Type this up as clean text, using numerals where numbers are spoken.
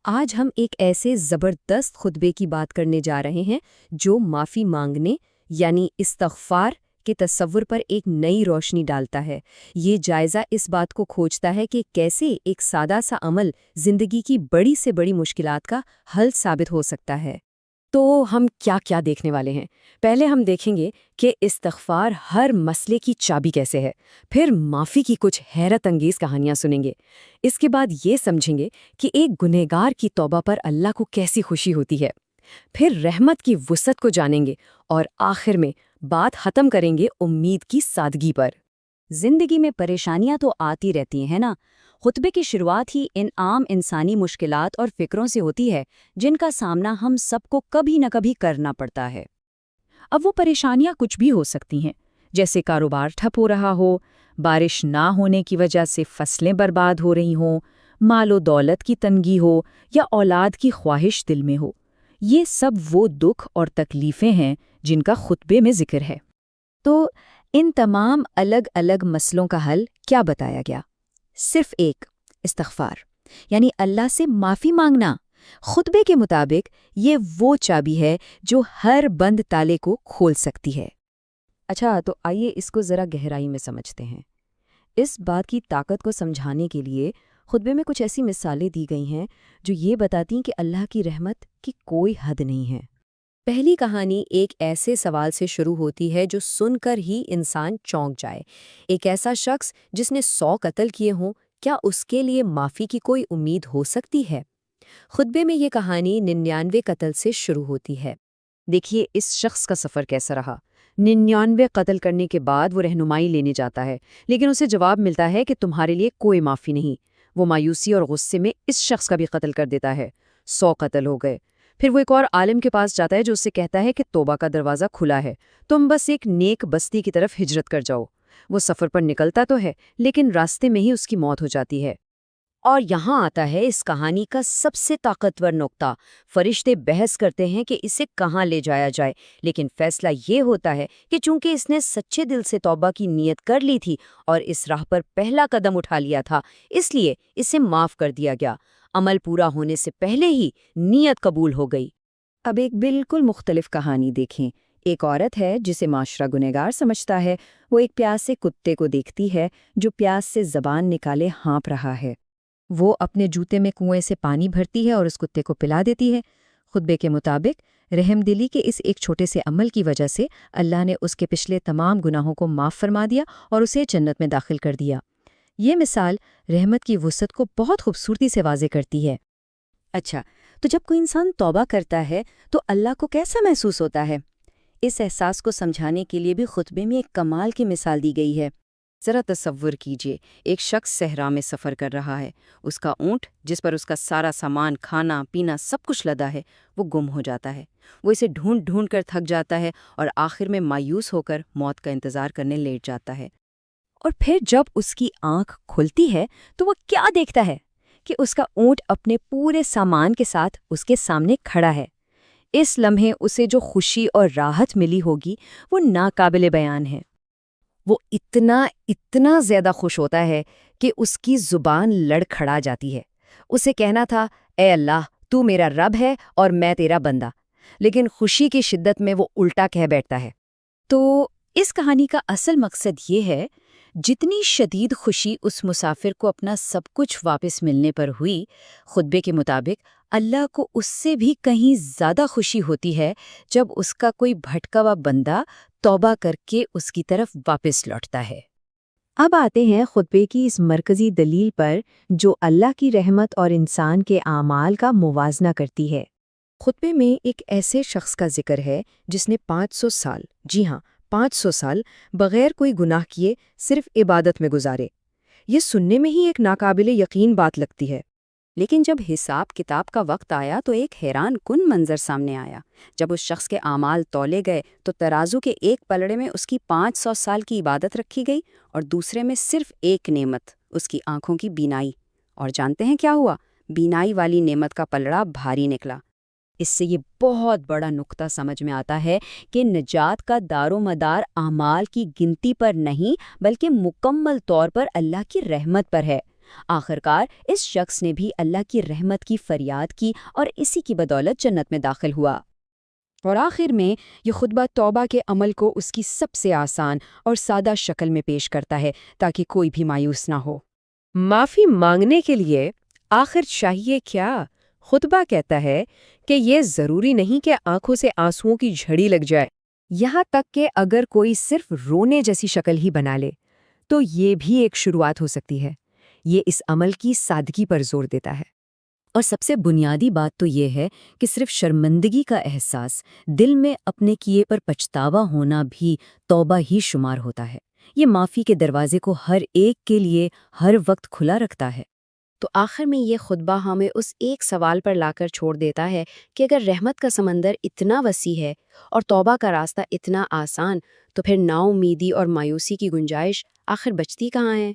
آج ہم ایک ایسے زبردست خطبے کی بات کرنے جا رہے ہیں جو معافی مانگنے یعنی استغفار کے تصور پر ایک نئی روشنی ڈالتا ہے۔ یہ جائزہ اس بات کو کھوجتا ہے کہ کیسے ایک سادہ سا عمل زندگی کی بڑی سے بڑی مشکلات کا حل ثابت ہو سکتا ہے۔ تو ہم کیا کیا دیکھنے والے ہیں؟ پہلے ہم دیکھیں گے کہ استغفار ہر مسئلے کی چابی کیسے ہے، پھر معافی کی کچھ حیرت انگیز کہانیاں سنیں گے، اس کے بعد یہ سمجھیں گے کہ ایک گنہگار کی توبہ پر اللہ کو کیسی خوشی ہوتی ہے، پھر رحمت کی وسعت کو جانیں گے اور آخر میں بات ختم کریں گے امید کی سادگی پر۔ زندگی میں پریشانیاں تو آتی رہتی ہیں نا۔ خطبے کی شروعات ہی ان عام انسانی مشکلات اور فکروں سے ہوتی ہے جن کا سامنا ہم سب کو کبھی نہ کبھی کرنا پڑتا ہے۔ اب وہ پریشانیاں کچھ بھی ہو سکتی ہیں، جیسے کاروبار ٹھپ ہو رہا ہو، بارش نہ ہونے کی وجہ سے فصلیں برباد ہو رہی ہوں، مال و دولت کی تنگی ہو یا اولاد کی خواہش دل میں ہو۔ یہ سب وہ دکھ اور تکلیفیں ہیں جن کا خطبے میں ذکر ہے۔ تو ان تمام الگ الگ مسئلوں کا حل کیا بتایا گیا؟ صرف ایک، استغفار، یعنی اللہ سے معافی مانگنا۔ خطبے کے مطابق یہ وہ چابی ہے جو ہر بند تالے کو کھول سکتی ہے۔ اچھا، تو آئیے اس کو ذرا گہرائی میں سمجھتے ہیں۔ اس بات کی طاقت کو سمجھانے کے لیے خطبے میں کچھ ایسی مثالیں دی گئی ہیں جو یہ بتاتی ہیں کہ اللہ کی رحمت کی کوئی حد نہیں ہے۔ پہلی کہانی ایک ایسے سوال سے شروع ہوتی ہے جو سن کر ہی انسان چونک جائے۔ ایک ایسا شخص جس نے 100 قتل کیے ہوں، کیا اس کے لیے معافی کی کوئی امید ہو سکتی ہے؟ خطبے میں یہ کہانی 99 قتل سے شروع ہوتی ہے۔ دیکھیے اس شخص کا سفر کیسا رہا۔ 99 قتل کرنے کے بعد وہ رہنمائی لینے جاتا ہے، لیکن اسے جواب ملتا ہے کہ تمہارے لیے کوئی معافی نہیں۔ وہ مایوسی اور غصے میں اس شخص کا بھی قتل کر دیتا ہے۔ 100 قتل ہو گئے۔ پھر وہ ایک اور عالم کے پاس جاتا ہے جو اس سے کہتا ہے کہ توبہ کا دروازہ کھلا ہے، تم بس ایک نیک بستی کی طرف ہجرت کر جاؤ۔ وہ سفر پر نکلتا تو ہے، لیکن راستے میں ہی اس کی موت ہو جاتی ہے۔ اور یہاں آتا ہے اس کہانی کا سب سے طاقتور نقطہ۔ فرشتے بحث کرتے ہیں کہ اسے کہاں لے جایا جائے، لیکن فیصلہ یہ ہوتا ہے کہ چونکہ اس نے سچے دل سے توبہ کی نیت کر لی تھی اور اس راہ پر پہلا قدم اٹھا لیا تھا، اس لیے اسے معاف کر دیا گیا۔ عمل پورا ہونے سے پہلے ہی نیت قبول ہو گئی۔ اب ایک بالکل مختلف کہانی دیکھیں۔ ایک عورت ہے جسے معاشرہ گنہگار سمجھتا ہے۔ وہ ایک پیاسے کتے کو دیکھتی ہے جو پیاس سے زبان نکالے ہانپ رہا ہے۔ وہ اپنے جوتے میں کنویں سے پانی بھرتی ہے اور اس کتے کو پلا دیتی ہے۔ خطبے کے مطابق رحم دلی کے اس ایک چھوٹے سے عمل کی وجہ سے اللہ نے اس کے پچھلے تمام گناہوں کو معاف فرما دیا اور اسے جنت میں داخل کر دیا۔ یہ مثال رحمت کی وسعت کو بہت خوبصورتی سے واضح کرتی ہے۔ اچھا، تو جب کوئی انسان توبہ کرتا ہے تو اللہ کو کیسا محسوس ہوتا ہے؟ اس احساس کو سمجھانے کے لیے بھی خطبے میں ایک کمال کی مثال دی گئی ہے۔ ذرا تصور کیجئے، ایک شخص صحرا میں سفر کر رہا ہے۔ اس کا اونٹ جس پر اس کا سارا سامان، کھانا پینا سب کچھ لدا ہے، وہ گم ہو جاتا ہے۔ وہ اسے ڈھونڈ ڈھونڈ کر تھک جاتا ہے اور آخر میں مایوس ہو کر موت کا انتظار کرنے لیٹ جاتا ہے۔ اور پھر جب اس کی آنکھ کھلتی ہے تو وہ کیا دیکھتا ہے کہ اس کا اونٹ اپنے پورے سامان کے ساتھ اس کے سامنے کھڑا ہے۔ اس لمحے اسے جو خوشی اور راحت ملی ہوگی وہ ناقابل بیان ہے۔ وہ اتنا زیادہ خوش ہوتا ہے کہ اس کی زبان لڑکھڑا جاتی ہے۔ اسے کہنا تھا، اے اللہ، تو میرا رب ہے اور میں تیرا بندہ، لیکن خوشی کی شدت میں وہ الٹا کہہ بیٹھتا ہے۔ تو اس کہانی کا اصل مقصد یہ ہے، جتنی شدید خوشی اس مسافر کو اپنا سب کچھ واپس ملنے پر ہوئی، خطبے کے مطابق اللہ کو اس سے بھی کہیں زیادہ خوشی ہوتی ہے جب اس کا کوئی بھٹکا ہوا بندہ توبہ کر کے اس کی طرف واپس لوٹتا ہے۔ اب آتے ہیں خطبے کی اس مرکزی دلیل پر جو اللہ کی رحمت اور انسان کے اعمال کا موازنہ کرتی ہے۔ خطبے میں ایک ایسے شخص کا ذکر ہے جس نے 500 سال، جی ہاں 500 سال بغیر کوئی گناہ کیے صرف عبادت میں گزارے۔ یہ سننے میں ہی ایک ناقابل یقین بات لگتی ہے، لیکن جب حساب کتاب کا وقت آیا تو ایک حیران کن منظر سامنے آیا۔ جب اس شخص کے اعمال تولے گئے تو ترازو کے ایک پلڑے میں اس کی 500 سال کی عبادت رکھی گئی اور دوسرے میں صرف ایک نعمت، اس کی آنکھوں کی بینائی۔ اور جانتے ہیں کیا ہوا؟ بینائی والی نعمت کا پلڑا بھاری نکلا۔ اس سے یہ بہت بڑا نقطہ سمجھ میں آتا ہے کہ نجات کا دار و مدار اعمال کی گنتی پر نہیں بلکہ مکمل طور پر اللہ کی رحمت پر ہے۔ آخرکار اس شخص نے بھی اللہ کی رحمت کی فریاد کی اور اسی کی بدولت جنت میں داخل ہوا۔ اور آخر میں یہ خطبہ توبہ کے عمل کو اس کی سب سے آسان اور سادہ شکل میں پیش کرتا ہے تاکہ کوئی بھی مایوس نہ ہو۔ معافی مانگنے کے لیے آخر چاہیے کیا؟ خطبہ کہتا ہے کہ یہ ضروری نہیں کہ آنکھوں سے آنسوؤں کی جھڑی لگ جائے، یہاں تک کہ اگر کوئی صرف رونے جیسی شکل ہی بنا لے تو یہ بھی ایک شروعات ہو سکتی ہے۔ یہ اس عمل کی سادگی پر زور دیتا ہے۔ اور سب سے بنیادی بات تو یہ ہے کہ صرف شرمندگی کا احساس، دل میں اپنے کیے پر پچھتاوا ہونا بھی توبہ ہی شمار ہوتا ہے۔ یہ معافی کے دروازے کو ہر ایک کے لیے ہر وقت کھلا رکھتا ہے۔ تو آخر میں یہ خطبہ ہمیں اس ایک سوال پر لا کر چھوڑ دیتا ہے کہ اگر رحمت کا سمندر اتنا وسیع ہے اور توبہ کا راستہ اتنا آسان، تو پھر نا امیدی اور مایوسی کی گنجائش آخر بچتی کہاں ہے؟